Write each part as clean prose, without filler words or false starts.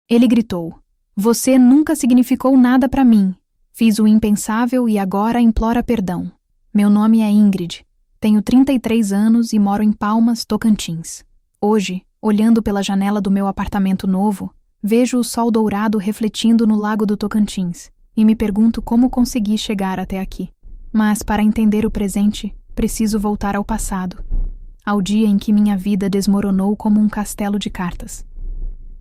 Ele gritou. Você nunca significou nada para mim. Fiz o impensável e agora implora perdão. Meu nome é Ingrid. Tenho 33 anos e moro em Palmas, Tocantins. Hoje, olhando pela janela do meu apartamento novo, vejo o sol dourado refletindo no lago do Tocantins e me pergunto como consegui chegar até aqui. Mas para entender o presente, preciso voltar ao passado, ao dia em que minha vida desmoronou como um castelo de cartas.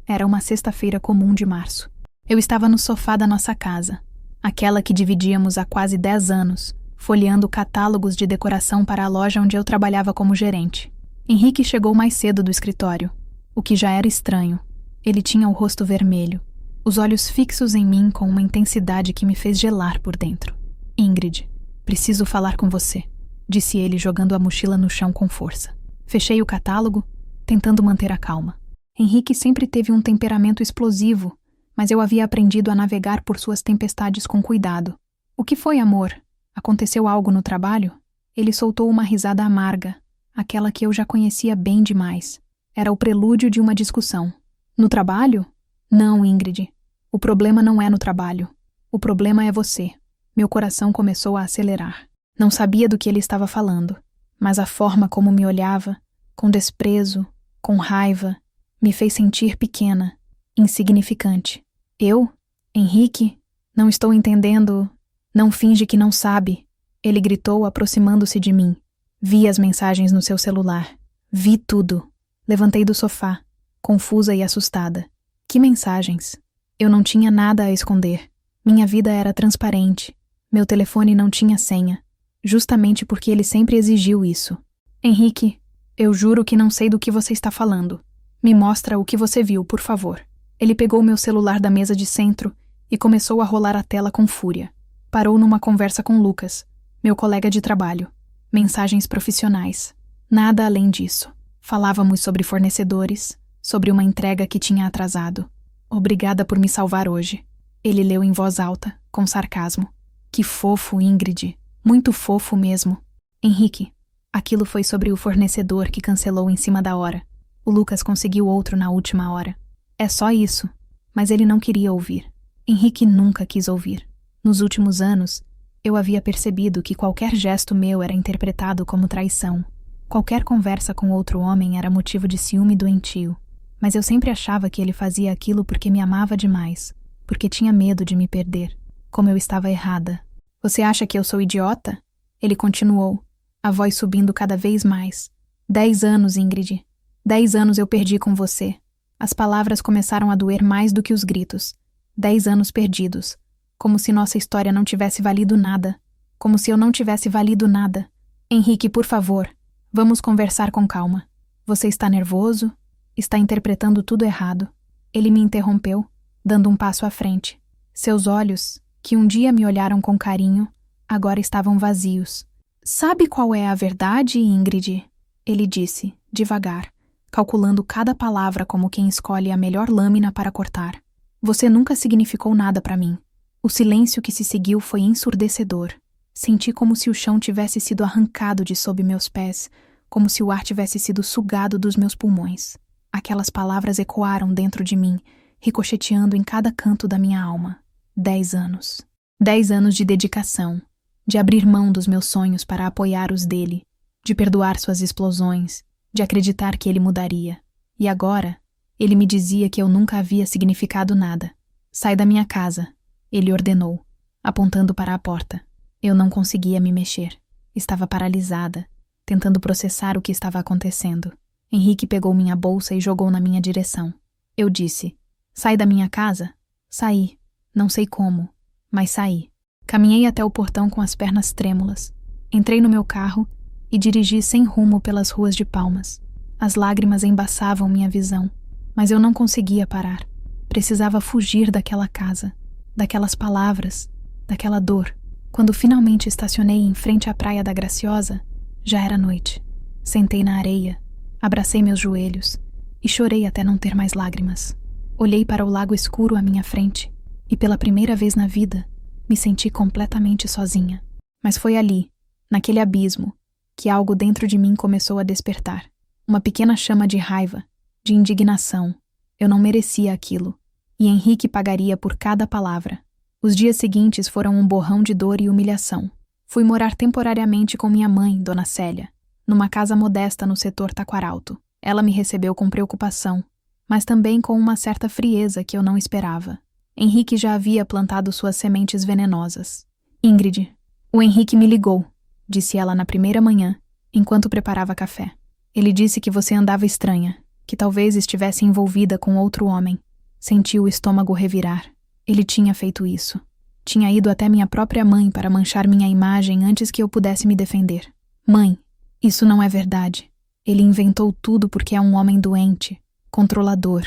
Era uma sexta-feira comum de março. Eu estava no sofá da nossa casa, aquela que dividíamos há quase 10 anos, folheando catálogos de decoração para a loja onde eu trabalhava como gerente. Henrique chegou mais cedo do escritório, o que já era estranho. Ele tinha o rosto vermelho, os olhos fixos em mim com uma intensidade que me fez gelar por dentro. Ingrid, preciso falar com você, disse ele jogando a mochila no chão com força. Fechei o catálogo, tentando manter a calma. Henrique sempre teve um temperamento explosivo, mas eu havia aprendido a navegar por suas tempestades com cuidado. O que foi, amor? Aconteceu algo no trabalho? Ele soltou uma risada amarga, aquela que eu já conhecia bem demais. Era o prelúdio de uma discussão. No trabalho? Não, Ingrid. O problema não é no trabalho. O problema é você. Meu coração começou a acelerar. Não sabia do que ele estava falando, mas a forma como me olhava, com desprezo, com raiva, me fez sentir pequena, insignificante. Eu? Henrique? Não estou entendendo. Não finge que não sabe. Ele gritou, aproximando-se de mim. Vi as mensagens no seu celular. Vi tudo. Levantei do sofá, confusa e assustada. Que mensagens? Eu não tinha nada a esconder. Minha vida era transparente. Meu telefone não tinha senha, justamente porque ele sempre exigiu isso. Henrique, eu juro que não sei do que você está falando. Me mostra o que você viu, por favor. Ele pegou meu celular da mesa de centro e começou a rolar a tela com fúria. Parou numa conversa com Lucas, meu colega de trabalho. Mensagens profissionais. Nada além disso. Falávamos sobre fornecedores, sobre uma entrega que tinha atrasado. Obrigada por me salvar hoje. Ele leu em voz alta, com sarcasmo. Que fofo, Ingrid. Muito fofo mesmo. Henrique, aquilo foi sobre o fornecedor que cancelou em cima da hora. O Lucas conseguiu outro na última hora. É só isso. Mas ele não queria ouvir. Henrique nunca quis ouvir. Nos últimos anos, eu havia percebido que qualquer gesto meu era interpretado como traição. Qualquer conversa com outro homem era motivo de ciúme doentio. Mas eu sempre achava que ele fazia aquilo porque me amava demais, porque tinha medo de me perder. Como eu estava errada. Você acha que eu sou idiota? Ele continuou, a voz subindo cada vez mais. 10 anos, Ingrid. 10 anos eu perdi com você. As palavras começaram a doer mais do que os gritos. 10 anos perdidos. Como se nossa história não tivesse valido nada. Como se eu não tivesse valido nada. Henrique, por favor, vamos conversar com calma. Você está nervoso? Está interpretando tudo errado. Ele me interrompeu, dando um passo à frente. Seus olhos, que um dia me olharam com carinho, agora estavam vazios. Sabe qual é a verdade, Ingrid? Ele disse, devagar, calculando cada palavra como quem escolhe a melhor lâmina para cortar. Você nunca significou nada para mim. O silêncio que se seguiu foi ensurdecedor. Senti como se o chão tivesse sido arrancado de sob meus pés, como se o ar tivesse sido sugado dos meus pulmões. Aquelas palavras ecoaram dentro de mim, ricocheteando em cada canto da minha alma. 10 anos. 10 anos de dedicação, de abrir mão dos meus sonhos para apoiar os dele, de perdoar suas explosões, de acreditar que ele mudaria. E agora, ele me dizia que eu nunca havia significado nada. Sai da minha casa, ele ordenou, apontando para a porta. Eu não conseguia me mexer. Estava paralisada, tentando processar o que estava acontecendo. Henrique pegou minha bolsa e jogou na minha direção. Eu disse, sai da minha casa? Saí. Não sei como, mas saí. Caminhei até o portão com as pernas trêmulas. Entrei no meu carro e dirigi sem rumo pelas ruas de Palmas. As lágrimas embaçavam minha visão, mas eu não conseguia parar. Precisava fugir daquela casa, daquelas palavras, daquela dor. Quando finalmente estacionei em frente à Praia da Graciosa, já era noite. Sentei na areia, abracei meus joelhos e chorei até não ter mais lágrimas. Olhei para o lago escuro à minha frente e pela primeira vez na vida me senti completamente sozinha. Mas foi ali, naquele abismo, que algo dentro de mim começou a despertar. Uma pequena chama de raiva, de indignação. Eu não merecia aquilo. E Henrique pagaria por cada palavra. Os dias seguintes foram um borrão de dor e humilhação. Fui morar temporariamente com minha mãe, Dona Célia, numa casa modesta no setor Taquaralto. Ela me recebeu com preocupação, mas também com uma certa frieza que eu não esperava. Henrique já havia plantado suas sementes venenosas. Ingrid, o Henrique me ligou, disse ela na primeira manhã, enquanto preparava café. Ele disse que você andava estranha, que talvez estivesse envolvida com outro homem. Senti o estômago revirar. Ele tinha feito isso. Tinha ido até minha própria mãe para manchar minha imagem antes que eu pudesse me defender. Mãe, isso não é verdade. Ele inventou tudo porque é um homem doente, controlador.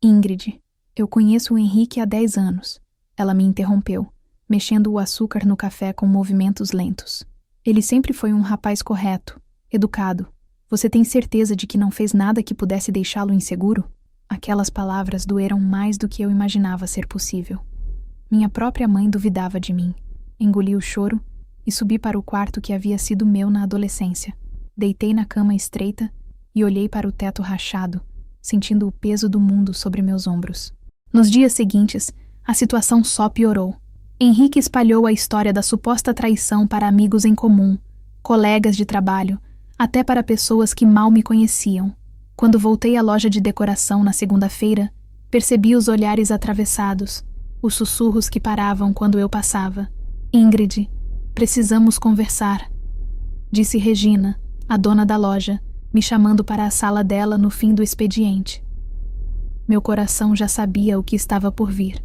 Ingrid, eu conheço o Henrique há 10 anos. Ela me interrompeu, mexendo o açúcar no café com movimentos lentos. Ele sempre foi um rapaz correto, educado. Você tem certeza de que não fez nada que pudesse deixá-lo inseguro? Aquelas palavras doeram mais do que eu imaginava ser possível. Minha própria mãe duvidava de mim. Engoli o choro e subi para o quarto que havia sido meu na adolescência. Deitei na cama estreita e olhei para o teto rachado, sentindo o peso do mundo sobre meus ombros. Nos dias seguintes, a situação só piorou. Henrique espalhou a história da suposta traição para amigos em comum, colegas de trabalho, até para pessoas que mal me conheciam. Quando voltei à loja de decoração na segunda-feira, percebi os olhares atravessados, os sussurros que paravam quando eu passava. Ingrid, precisamos conversar, disse Regina, a dona da loja, me chamando para a sala dela no fim do expediente. Meu coração já sabia o que estava por vir.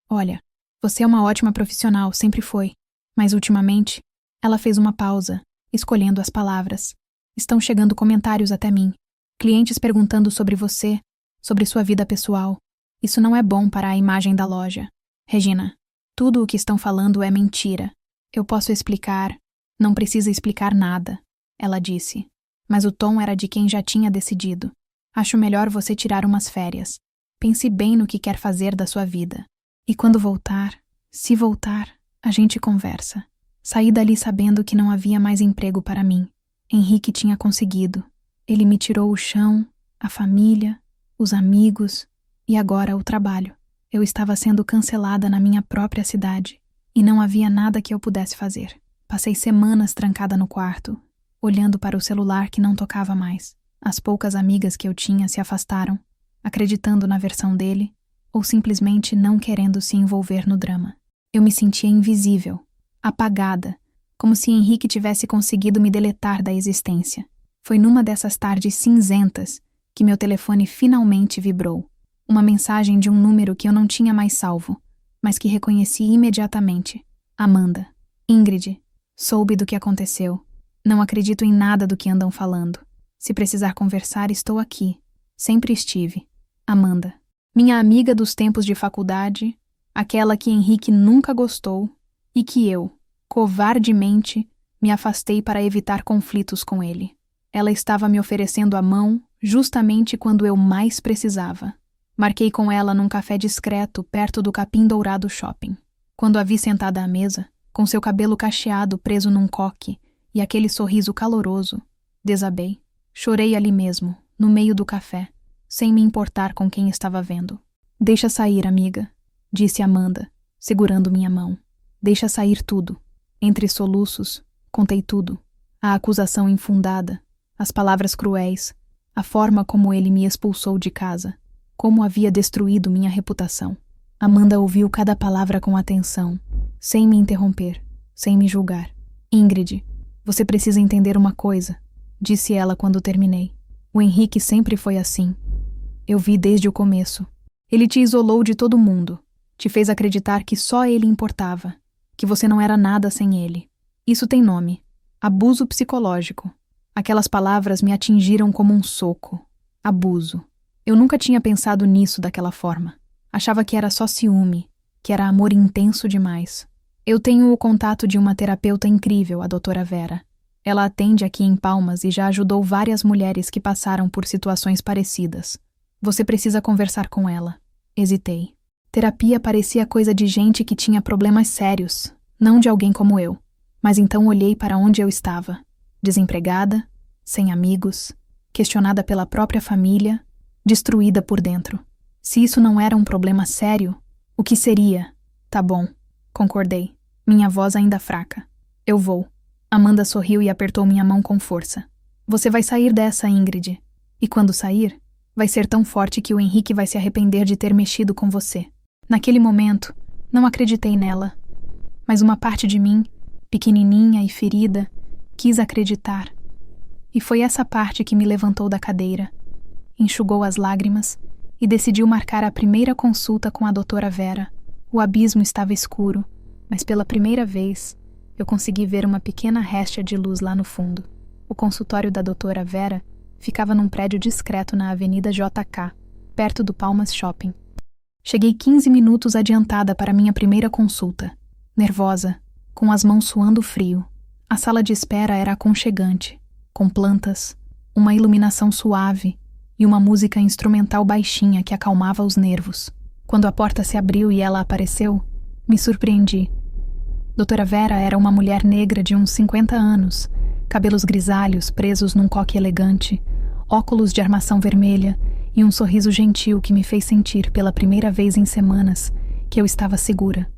Olha, você é uma ótima profissional, sempre foi. Mas ultimamente, ela fez uma pausa, escolhendo as palavras. Estão chegando comentários até mim. Clientes perguntando sobre você, sobre sua vida pessoal. Isso não é bom para a imagem da loja. Regina, tudo o que estão falando é mentira. Eu posso explicar. Não precisa explicar nada, ela disse. Mas o tom era de quem já tinha decidido. Acho melhor você tirar umas férias. Pense bem no que quer fazer da sua vida. E quando voltar, se voltar, a gente conversa. Saí dali sabendo que não havia mais emprego para mim. Henrique tinha conseguido. Ele me tirou o chão, a família, os amigos e agora o trabalho. Eu estava sendo cancelada na minha própria cidade e não havia nada que eu pudesse fazer. Passei semanas trancada no quarto, olhando para o celular que não tocava mais. As poucas amigas que eu tinha se afastaram, acreditando na versão dele ou simplesmente não querendo se envolver no drama. Eu me sentia invisível, apagada, como se Henrique tivesse conseguido me deletar da existência. Foi numa dessas tardes cinzentas que meu telefone finalmente vibrou. Uma mensagem de um número que eu não tinha mais salvo, mas que reconheci imediatamente. Amanda. Ingrid. Soube do que aconteceu. Não acredito em nada do que andam falando. Se precisar conversar, estou aqui. Sempre estive. Amanda. Minha amiga dos tempos de faculdade, aquela que Henrique nunca gostou e que eu, covardemente, me afastei para evitar conflitos com ele. Ela estava me oferecendo a mão justamente quando eu mais precisava. Marquei com ela num café discreto perto do Capim Dourado Shopping. Quando a vi sentada à mesa, com seu cabelo cacheado preso num coque e aquele sorriso caloroso, desabei. Chorei ali mesmo, no meio do café, sem me importar com quem estava vendo. Deixa sair, amiga, disse Amanda, segurando minha mão. Deixa sair tudo. Entre soluços, contei tudo. A acusação infundada, as palavras cruéis, a forma como ele me expulsou de casa, como havia destruído minha reputação. Amanda ouviu cada palavra com atenção, sem me interromper, sem me julgar. Ingrid, você precisa entender uma coisa, disse ela quando terminei. O Henrique sempre foi assim. Eu vi desde o começo. Ele te isolou de todo mundo, te fez acreditar que só ele importava, que você não era nada sem ele. Isso tem nome: abuso psicológico. Aquelas palavras me atingiram como um soco. Abuso. Eu nunca tinha pensado nisso daquela forma. Achava que era só ciúme, que era amor intenso demais. Eu tenho o contato de uma terapeuta incrível, a doutora Vera. Ela atende aqui em Palmas e já ajudou várias mulheres que passaram por situações parecidas. Você precisa conversar com ela. Hesitei. Terapia parecia coisa de gente que tinha problemas sérios, não de alguém como eu. Mas então olhei para onde eu estava. Desempregada, sem amigos, questionada pela própria família, destruída por dentro. Se isso não era um problema sério, o que seria? Tá bom, concordei, minha voz ainda fraca. Eu vou. Amanda sorriu e apertou minha mão com força. Você vai sair dessa, Ingrid. E quando sair, vai ser tão forte que o Henrique vai se arrepender de ter mexido com você. Naquele momento, não acreditei nela. Mas uma parte de mim, pequenininha e ferida, quis acreditar. E foi essa parte que me levantou da cadeira, enxugou as lágrimas e decidiu marcar a primeira consulta com a doutora Vera. O abismo estava escuro, mas pela primeira vez eu consegui ver uma pequena réstia de luz lá no fundo. O consultório da doutora Vera ficava num prédio discreto na Avenida JK, perto do Palmas Shopping. Cheguei 15 minutos adiantada para minha primeira consulta, nervosa, com as mãos suando frio. A sala de espera era aconchegante, com plantas, uma iluminação suave e uma música instrumental baixinha que acalmava os nervos. Quando a porta se abriu e ela apareceu, me surpreendi. Doutora Vera era uma mulher negra de uns 50 anos, cabelos grisalhos presos num coque elegante, óculos de armação vermelha e um sorriso gentil que me fez sentir pela primeira vez em semanas que eu estava segura.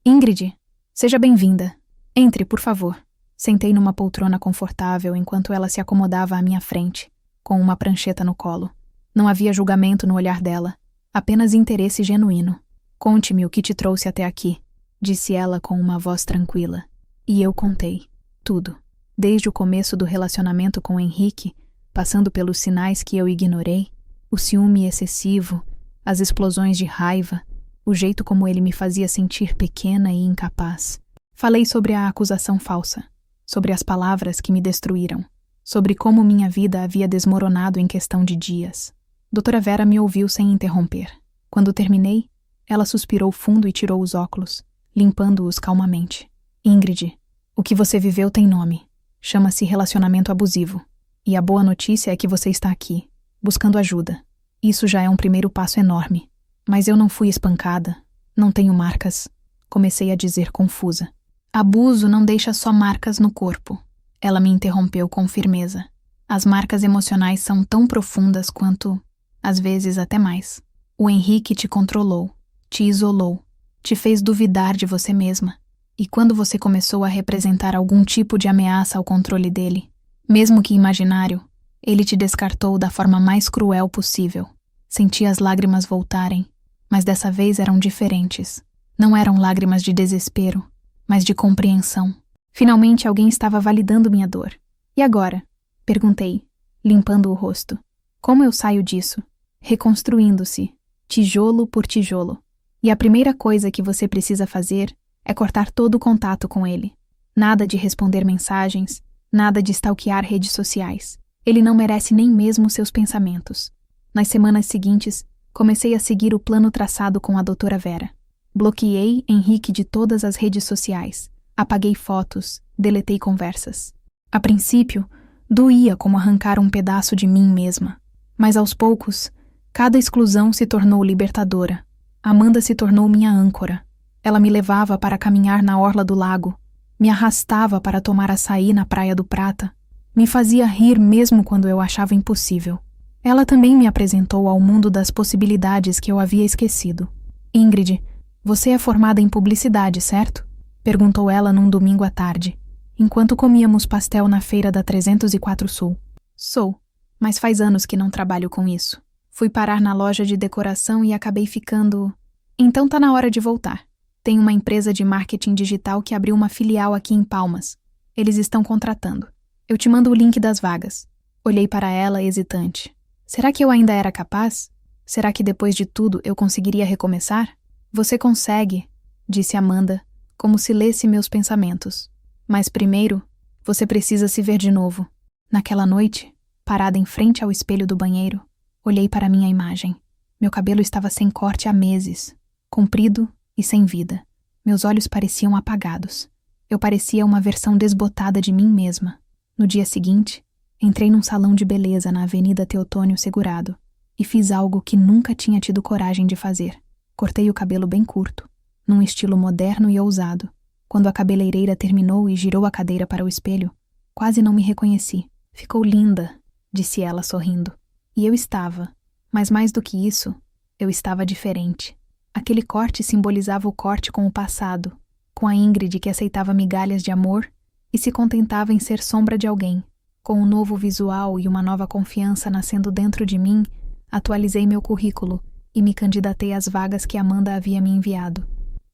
Ingrid, seja bem-vinda. Entre, por favor. Sentei numa poltrona confortável enquanto ela se acomodava à minha frente, com uma prancheta no colo. Não havia julgamento no olhar dela, apenas interesse genuíno. Conte-me o que te trouxe até aqui, disse ela com uma voz tranquila. E eu contei. Tudo. Desde o começo do relacionamento com Henrique, passando pelos sinais que eu ignorei, o ciúme excessivo, as explosões de raiva, o jeito como ele me fazia sentir pequena e incapaz. Falei sobre a acusação falsa, sobre as palavras que me destruíram, sobre como minha vida havia desmoronado em questão de dias. Doutora Vera me ouviu sem interromper. Quando terminei, ela suspirou fundo e tirou os óculos, limpando-os calmamente. Ingrid, o que você viveu tem nome. Chama-se relacionamento abusivo. E a boa notícia é que você está aqui, buscando ajuda. Isso já é um primeiro passo enorme. Mas eu não fui espancada, não tenho marcas, comecei a dizer confusa. Abuso não deixa só marcas no corpo. Ela me interrompeu com firmeza. As marcas emocionais são tão profundas quanto, às vezes até mais. O Henrique te controlou, te isolou, te fez duvidar de você mesma. E quando você começou a representar algum tipo de ameaça ao controle dele, mesmo que imaginário, ele te descartou da forma mais cruel possível. Senti as lágrimas voltarem, mas dessa vez eram diferentes. Não eram lágrimas de desespero, mas de compreensão. Finalmente alguém estava validando minha dor. E agora? Perguntei, limpando o rosto. Como eu saio disso? Reconstruindo-se, tijolo por tijolo. E a primeira coisa que você precisa fazer é cortar todo o contato com ele. Nada de responder mensagens, nada de stalkear redes sociais. Ele não merece nem mesmo seus pensamentos. Nas semanas seguintes, comecei a seguir o plano traçado com a doutora Vera. Bloqueei Henrique de todas as redes sociais. Apaguei fotos, deletei conversas. A princípio, doía como arrancar um pedaço de mim mesma. Mas aos poucos, cada exclusão se tornou libertadora. Amanda se tornou minha âncora. Ela me levava para caminhar na orla do lago, me arrastava para tomar açaí na Praia do Prata, me fazia rir mesmo quando eu achava impossível. Ela também me apresentou ao mundo das possibilidades que eu havia esquecido. Ingrid, você é formada em publicidade, certo? Perguntou ela num domingo à tarde, enquanto comíamos pastel na feira da 304 Sul. Sou, mas faz anos que não trabalho com isso. Fui parar na loja de decoração e acabei ficando... Então tá na hora de voltar. Tem uma empresa de marketing digital que abriu uma filial aqui em Palmas. Eles estão contratando. Eu te mando o link das vagas. Olhei para ela hesitante. Será que eu ainda era capaz? Será que depois de tudo eu conseguiria recomeçar? Você consegue, disse Amanda, como se lesse meus pensamentos. Mas primeiro, você precisa se ver de novo. Naquela noite, parada em frente ao espelho do banheiro, olhei para minha imagem. Meu cabelo estava sem corte há meses, comprido e sem vida. Meus olhos pareciam apagados. Eu parecia uma versão desbotada de mim mesma. No dia seguinte, entrei num salão de beleza na Avenida Teotônio Segurado e fiz algo que nunca tinha tido coragem de fazer. Cortei o cabelo bem curto, num estilo moderno e ousado. Quando a cabeleireira terminou e girou a cadeira para o espelho, quase não me reconheci. Ficou linda, disse ela sorrindo. E eu estava. Mas mais do que isso, Eu estava diferente. Aquele corte simbolizava o corte com o passado, com a Ingrid que aceitava migalhas de amor e se contentava em ser sombra de alguém. Com um novo visual e uma nova confiança nascendo dentro de mim, atualizei meu currículo e me candidatei às vagas que Amanda havia me enviado.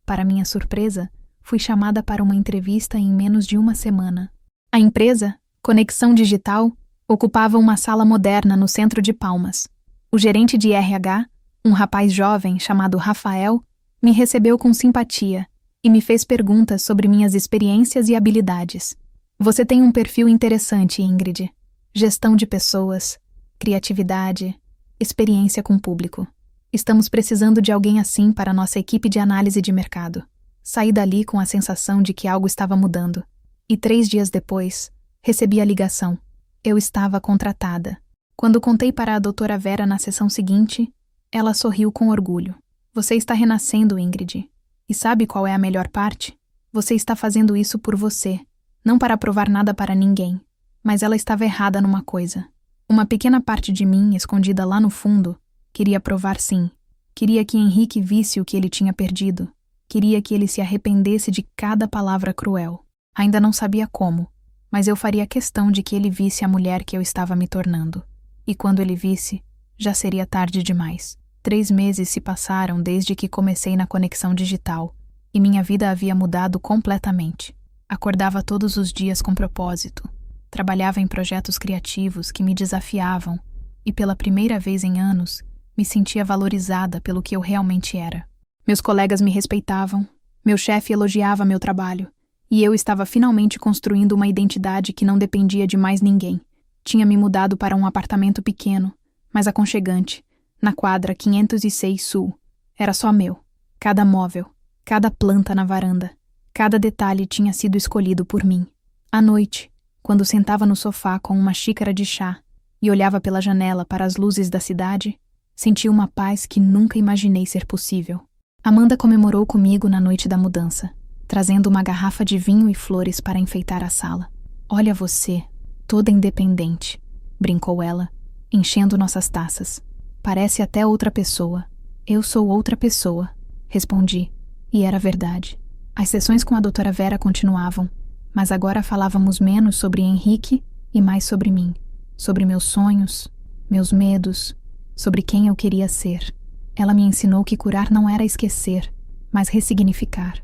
Para minha surpresa, fui chamada para uma entrevista em menos de uma semana. A empresa, Conexão Digital, ocupava uma sala moderna no centro de Palmas. O gerente de RH, um rapaz jovem chamado Rafael, me recebeu com simpatia e me fez perguntas sobre minhas experiências e habilidades. Você tem um perfil interessante, Ingrid. Gestão de pessoas, criatividade, experiência com o público. Estamos precisando de alguém assim para nossa equipe de análise de mercado. Saí dali com a sensação de que algo estava mudando. E 3 dias depois, recebi a ligação. Eu estava contratada. Quando contei para a doutora Vera na sessão seguinte, ela sorriu com orgulho. Você está renascendo, Ingrid. E sabe qual é a melhor parte? Você está fazendo isso por você. Não para provar nada para ninguém. Mas ela estava errada numa coisa. Uma pequena parte de mim, escondida lá no fundo, queria provar sim. Queria que Henrique visse o que ele tinha perdido. Queria que ele se arrependesse de cada palavra cruel. Ainda não sabia como, mas eu faria questão de que ele visse a mulher que eu estava me tornando. E quando ele visse, já seria tarde demais. 3 meses se passaram desde que comecei na Conexão Digital, e minha vida havia mudado completamente. Acordava todos os dias com propósito. Trabalhava em projetos criativos que me desafiavam e, pela primeira vez em anos, me sentia valorizada pelo que eu realmente era. Meus colegas me respeitavam, meu chefe elogiava meu trabalho, e eu estava finalmente construindo uma identidade que não dependia de mais ninguém. Tinha me mudado para um apartamento pequeno, mas aconchegante, na quadra 506 Sul. Era só meu. Cada móvel, cada planta na varanda, cada detalhe tinha sido escolhido por mim. À noite, quando sentava no sofá com uma xícara de chá e olhava pela janela para as luzes da cidade, sentia uma paz que nunca imaginei ser possível. Amanda comemorou comigo na noite da mudança, trazendo uma garrafa de vinho e flores para enfeitar a sala. Olha você, toda independente, brincou ela, enchendo nossas taças. Parece até outra pessoa. Eu sou outra pessoa, respondi, e era verdade. As sessões com a doutora Vera continuavam, mas agora falávamos menos sobre Henrique e mais sobre mim, sobre meus sonhos, meus medos, sobre quem eu queria ser. Ela me ensinou que curar não era esquecer, mas ressignificar.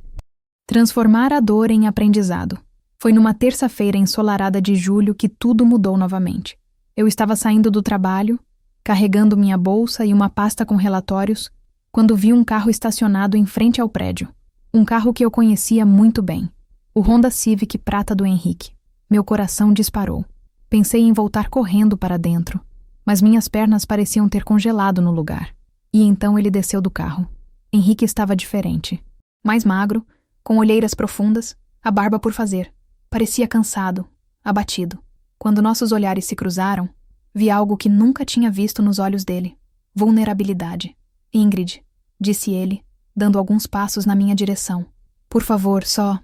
Transformar a dor em aprendizado. Foi numa terça-feira ensolarada de julho que tudo mudou novamente. Eu estava saindo do trabalho, carregando minha bolsa e uma pasta com relatórios, quando vi um carro estacionado em frente ao prédio. Um carro que eu conhecia muito bem. O Honda Civic prata do Henrique. Meu coração disparou. Pensei em voltar correndo para dentro, mas minhas pernas pareciam ter congelado no lugar. E então ele desceu do carro. Henrique estava diferente. Mais magro, com olheiras profundas, a barba por fazer. Parecia cansado, abatido. Quando nossos olhares se cruzaram, vi algo que nunca tinha visto nos olhos dele. Vulnerabilidade. Ingrid, disse ele, dando alguns passos na minha direção. Por favor, só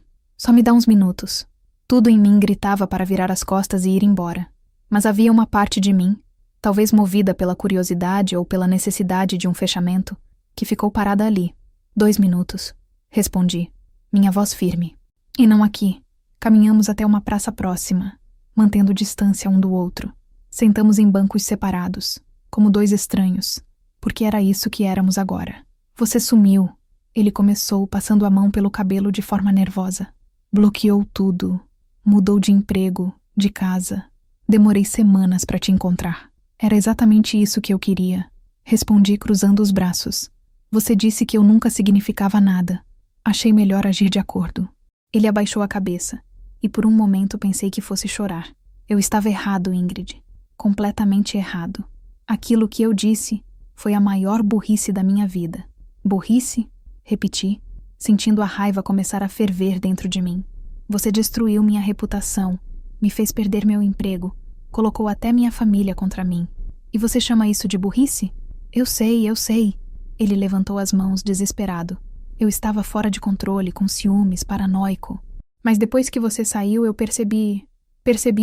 me dá uns minutos. Tudo em mim gritava para virar as costas e ir embora. Mas havia uma parte de mim, talvez movida pela curiosidade ou pela necessidade de um fechamento, que ficou parada ali. 2 minutos, respondi, minha voz firme. E não aqui. Caminhamos até uma praça próxima, mantendo distância um do outro. Sentamos em bancos separados, como 2 estranhos, porque era isso que éramos agora. Você sumiu, ele começou, passando a mão pelo cabelo de forma nervosa. Bloqueou tudo, mudou de emprego, de casa. Demorei semanas para te encontrar. Era exatamente isso que eu queria. Respondi cruzando os braços. Você disse que eu nunca significava nada. Achei melhor agir de acordo. Ele abaixou a cabeça, e por um momento pensei que fosse chorar. Eu estava errado, Ingrid. Completamente errado. Aquilo que eu disse foi a maior burrice da minha vida. Burrice? Repeti, sentindo a raiva começar a ferver dentro de mim. Você destruiu minha reputação, me fez perder meu emprego, colocou até minha família contra mim. E você chama isso de burrice? Eu sei. Ele levantou as mãos, desesperado. Eu estava fora de controle, com ciúmes, paranoico. Mas depois que você saiu, eu percebi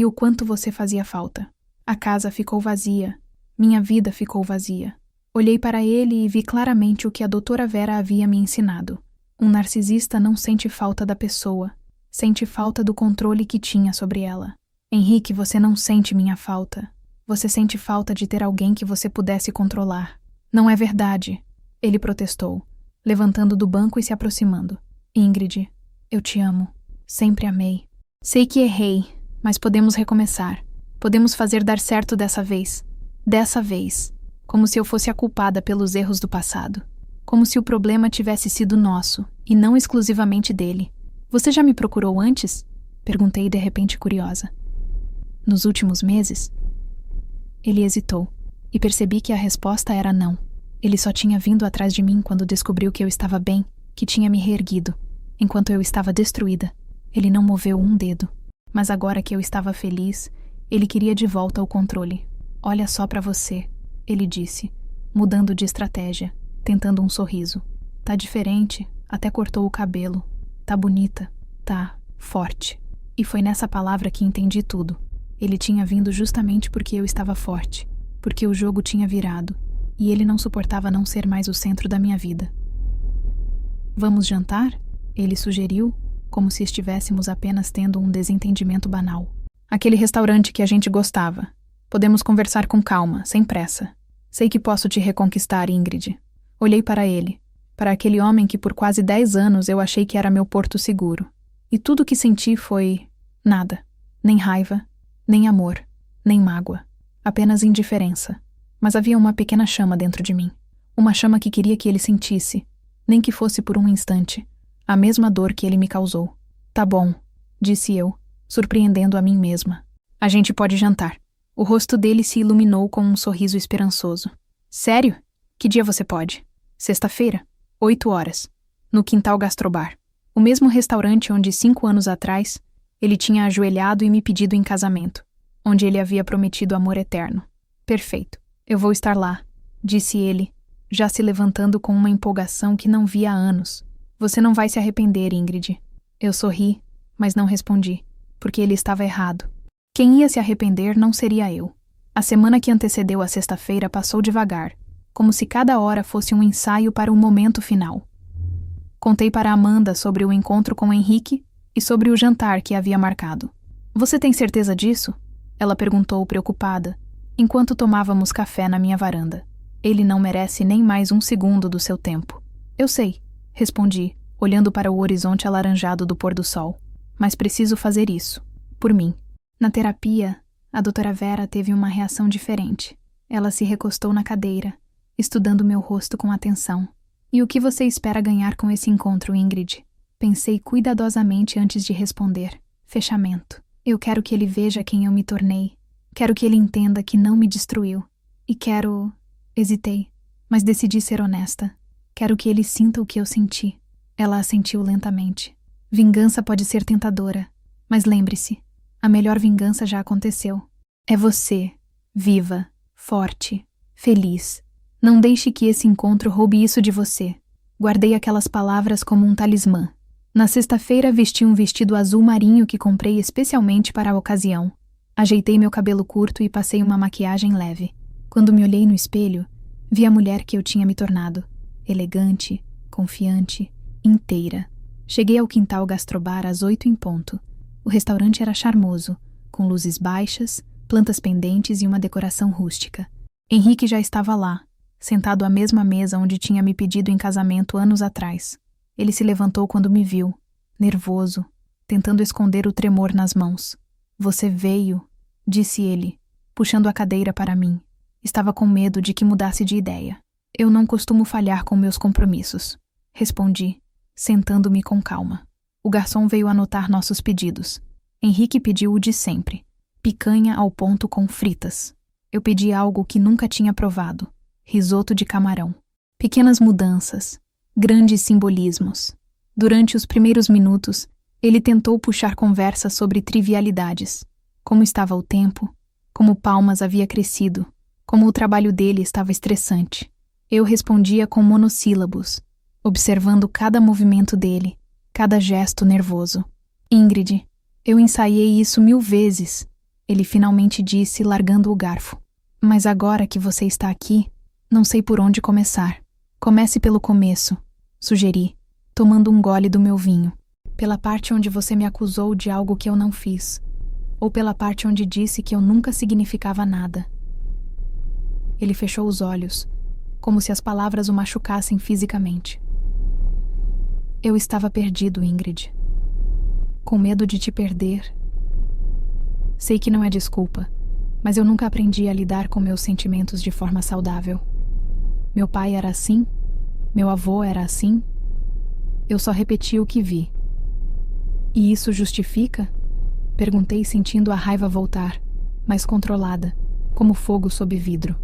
o quanto você fazia falta. A casa ficou vazia. Minha vida ficou vazia. Olhei para ele e vi claramente o que a doutora Vera havia me ensinado. Um narcisista não sente falta da pessoa, sente falta do controle que tinha sobre ela. Henrique, você não sente minha falta. Você sente falta de ter alguém que você pudesse controlar. Não é verdade, ele protestou, levantando do banco e se aproximando. Ingrid, eu te amo. Sempre amei. Sei que errei, mas podemos recomeçar. Podemos fazer dar certo dessa vez. Dessa vez. Como se eu fosse a culpada pelos erros do passado. Como se o problema tivesse sido nosso, e não exclusivamente dele. Você já me procurou antes? Perguntei de repente curiosa. Nos últimos meses? Ele hesitou, e percebi que a resposta era não. Ele só tinha vindo atrás de mim quando descobriu que eu estava bem, que tinha me reerguido. Enquanto eu estava destruída, ele não moveu um dedo. Mas agora que eu estava feliz, ele queria de volta o controle. Olha só pra você, ele disse, mudando de estratégia, tentando um sorriso. Tá diferente, até cortou o cabelo. Tá bonita, tá forte. E foi nessa palavra que entendi tudo. Ele tinha vindo justamente porque eu estava forte, porque o jogo tinha virado, e ele não suportava não ser mais o centro da minha vida. Vamos jantar? Ele sugeriu, como se estivéssemos apenas tendo um desentendimento banal. Aquele restaurante que a gente gostava. Podemos conversar com calma, sem pressa. Sei que posso te reconquistar, Ingrid. Olhei para ele, para aquele homem que por quase 10 anos eu achei que era meu porto seguro. E tudo o que senti foi nada. Nem raiva, nem amor, nem mágoa. Apenas indiferença. Mas havia uma pequena chama dentro de mim. Uma chama que queria que ele sentisse, nem que fosse por um instante, a mesma dor que ele me causou. Tá bom, disse eu, surpreendendo a mim mesma. A gente pode jantar. O rosto dele se iluminou com um sorriso esperançoso. Sério? Que dia você pode? Sexta-feira, 8 horas, no Quintal Gastrobar. O mesmo restaurante onde 5 anos atrás ele tinha ajoelhado e me pedido em casamento, onde ele havia prometido amor eterno. Perfeito, eu vou estar lá, disse ele, já se levantando com uma empolgação que não via há anos. Você não vai se arrepender, Ingrid. Eu sorri, mas não respondi, porque ele estava errado. Quem ia se arrepender não seria eu. A semana que antecedeu a sexta-feira passou devagar, como se cada hora fosse um ensaio para um momento final. Contei para Amanda sobre o encontro com Henrique e sobre o jantar que havia marcado. Você tem certeza disso? Ela perguntou preocupada, enquanto tomávamos café na minha varanda. Ele não merece nem mais um segundo do seu tempo. Eu sei, respondi, olhando para o horizonte alaranjado do pôr do sol. Mas preciso fazer isso, por mim. Na terapia, a doutora Vera teve uma reação diferente. Ela se recostou na cadeira, estudando meu rosto com atenção. E o que você espera ganhar com esse encontro, Ingrid? Pensei cuidadosamente antes de responder. Fechamento. Eu quero que ele veja quem eu me tornei. Quero que ele entenda que não me destruiu. E quero... Hesitei, mas decidi ser honesta. Quero que ele sinta o que eu senti. Ela assentiu lentamente. Vingança pode ser tentadora, mas lembre-se, a melhor vingança já aconteceu. É você, viva, forte, feliz. Não deixe que esse encontro roube isso de você. Guardei aquelas palavras como um talismã. Na sexta-feira vesti um vestido azul marinho que comprei especialmente para a ocasião. Ajeitei meu cabelo curto e passei uma maquiagem leve. Quando me olhei no espelho, vi a mulher que eu tinha me tornado. Elegante, confiante, inteira. Cheguei ao Quintal Gastrobar às 8 em ponto. O restaurante era charmoso, com luzes baixas, plantas pendentes e uma decoração rústica. Henrique já estava lá, sentado à mesma mesa onde tinha me pedido em casamento anos atrás. Ele se levantou quando me viu, nervoso, tentando esconder o tremor nas mãos. Você veio, disse ele, puxando a cadeira para mim. Estava com medo de que mudasse de ideia. Eu não costumo falhar com meus compromissos, respondi, sentando-me com calma. O garçom veio anotar nossos pedidos. Henrique pediu o de sempre, picanha ao ponto com fritas. Eu pedi algo que nunca tinha provado, risoto de camarão. Pequenas mudanças, grandes simbolismos. Durante os primeiros minutos, ele tentou puxar conversa sobre trivialidades. Como estava o tempo, como Palmas havia crescido, como o trabalho dele estava estressante. Eu respondia com monossílabos, observando cada movimento dele, cada gesto nervoso. Ingrid, eu ensaiei isso 1000 vezes, ele finalmente disse, largando o garfo. Mas agora que você está aqui, Não sei por onde começar. Comece pelo começo, sugeri, tomando um gole do meu vinho. Pela parte onde você me acusou de algo que eu não fiz, ou pela parte onde disse que eu nunca significava nada. Ele fechou os olhos, como se as palavras o machucassem fisicamente. Eu estava perdido, Ingrid. Com medo de te perder. Sei que não é desculpa, mas eu nunca aprendi a lidar com meus sentimentos de forma saudável. Meu pai era assim, meu avô era assim. Eu só repeti o que vi. E isso justifica? Perguntei, sentindo a raiva voltar, mas controlada, como fogo sob vidro.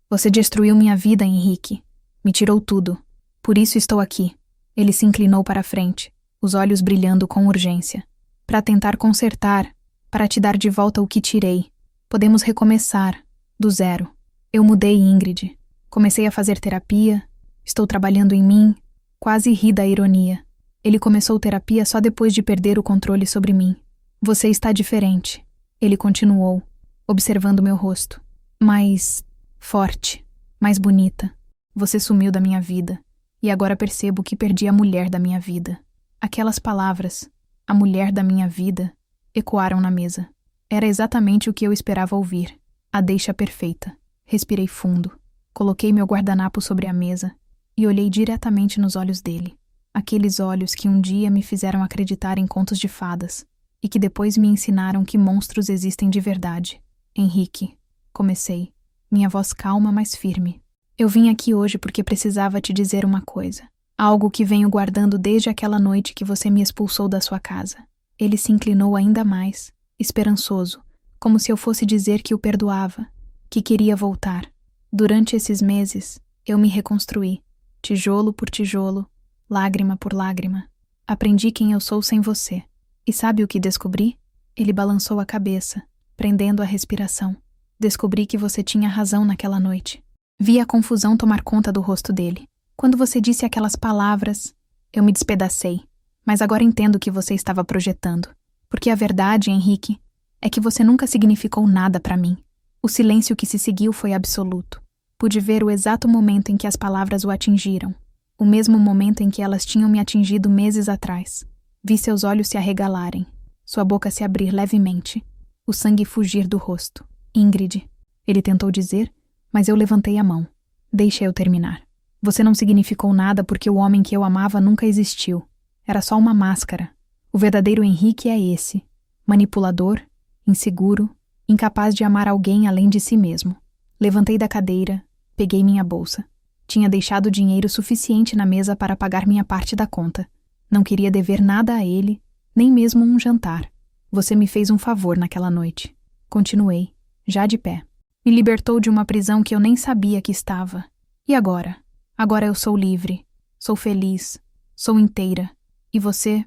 Você destruiu minha vida, Henrique. Me tirou tudo. Por isso estou aqui. Ele se inclinou para a frente, os olhos brilhando com urgência. Para tentar consertar, para te dar de volta o que tirei. Podemos recomeçar, do zero. Eu mudei, Ingrid. Comecei a fazer terapia, estou trabalhando em mim. Quase ri da ironia. Ele começou terapia só depois de perder o controle sobre mim. Você está diferente. Ele continuou, observando meu rosto. Mais forte, mais bonita. Você sumiu da minha vida, e agora percebo que perdi a mulher da minha vida. Aquelas palavras, a mulher da minha vida, ecoaram na mesa. Era exatamente o que eu esperava ouvir. A deixa perfeita. Respirei fundo. Coloquei meu guardanapo sobre a mesa e olhei diretamente nos olhos dele. Aqueles olhos que um dia me fizeram acreditar em contos de fadas e que depois me ensinaram que monstros existem de verdade. Henrique, comecei, minha voz calma, mas firme. Eu vim aqui hoje porque precisava te dizer uma coisa. Algo que venho guardando desde aquela noite que você me expulsou da sua casa. Ele se inclinou ainda mais, esperançoso, como se eu fosse dizer que o perdoava, que queria voltar. Durante esses meses, eu me reconstruí, tijolo por tijolo, lágrima por lágrima. Aprendi quem eu sou sem você. E sabe o que descobri? Ele balançou a cabeça, prendendo a respiração. Descobri que você tinha razão naquela noite. Vi a confusão tomar conta do rosto dele. Quando você disse aquelas palavras, eu me despedacei. Mas agora entendo o que você estava projetando. Porque a verdade, Henrique, é que você nunca significou nada para mim. O silêncio que se seguiu foi absoluto. Pude ver o exato momento em que as palavras o atingiram. O mesmo momento em que elas tinham me atingido meses atrás. Vi seus olhos se arregalarem, sua boca se abrir levemente, o sangue fugir do rosto. Ingrid, ele tentou dizer, mas eu levantei a mão. Deixa eu terminar. Você não significou nada porque o homem que eu amava nunca existiu. Era só uma máscara. O verdadeiro Henrique é esse. Manipulador, inseguro, incapaz de amar alguém além de si mesmo. Levantei da cadeira, peguei minha bolsa. Tinha deixado dinheiro suficiente na mesa para pagar minha parte da conta. Não queria dever nada a ele, nem mesmo um jantar. Você me fez um favor naquela noite. Continuei, já de pé. Me libertou de uma prisão que eu nem sabia que estava. E agora? Agora eu sou livre, sou feliz, sou inteira. E você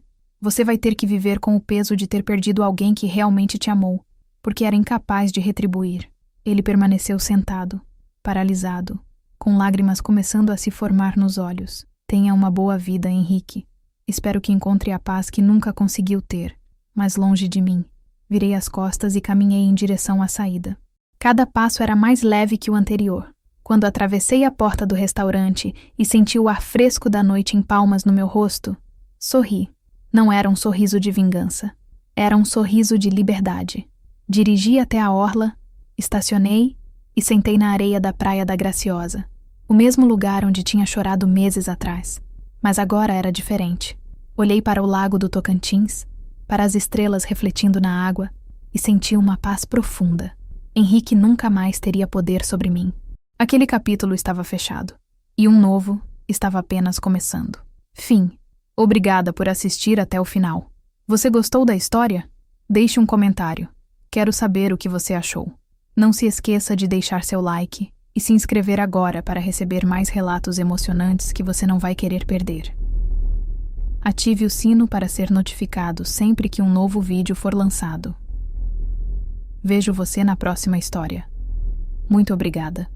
vai ter que viver com o peso de ter perdido alguém que realmente te amou, porque era incapaz de retribuir. Ele permaneceu sentado, paralisado, com lágrimas começando a se formar nos olhos. Tenha uma boa vida, Henrique. Espero que encontre a paz que nunca conseguiu ter, mas longe de mim. Virei as costas e caminhei em direção à saída. Cada passo era mais leve que o anterior. Quando atravessei a porta do restaurante e senti o ar fresco da noite em palmas no meu rosto, sorri. Não era um sorriso de vingança. Era um sorriso de liberdade. Dirigi até a orla, estacionei e sentei na areia da Praia da Graciosa, o mesmo lugar onde tinha chorado meses atrás. Mas agora era diferente. Olhei para o lago do Tocantins, para as estrelas refletindo na água e senti uma paz profunda. Henrique nunca mais teria poder sobre mim. Aquele capítulo estava fechado e um novo estava apenas começando. Fim. Obrigada por assistir até o final. Você gostou da história? Deixe um comentário. Quero saber o que você achou. Não se esqueça de deixar seu like e se inscrever agora para receber mais relatos emocionantes que você não vai querer perder. Ative o sino para ser notificado sempre que um novo vídeo for lançado. Vejo você na próxima história. Muito obrigada.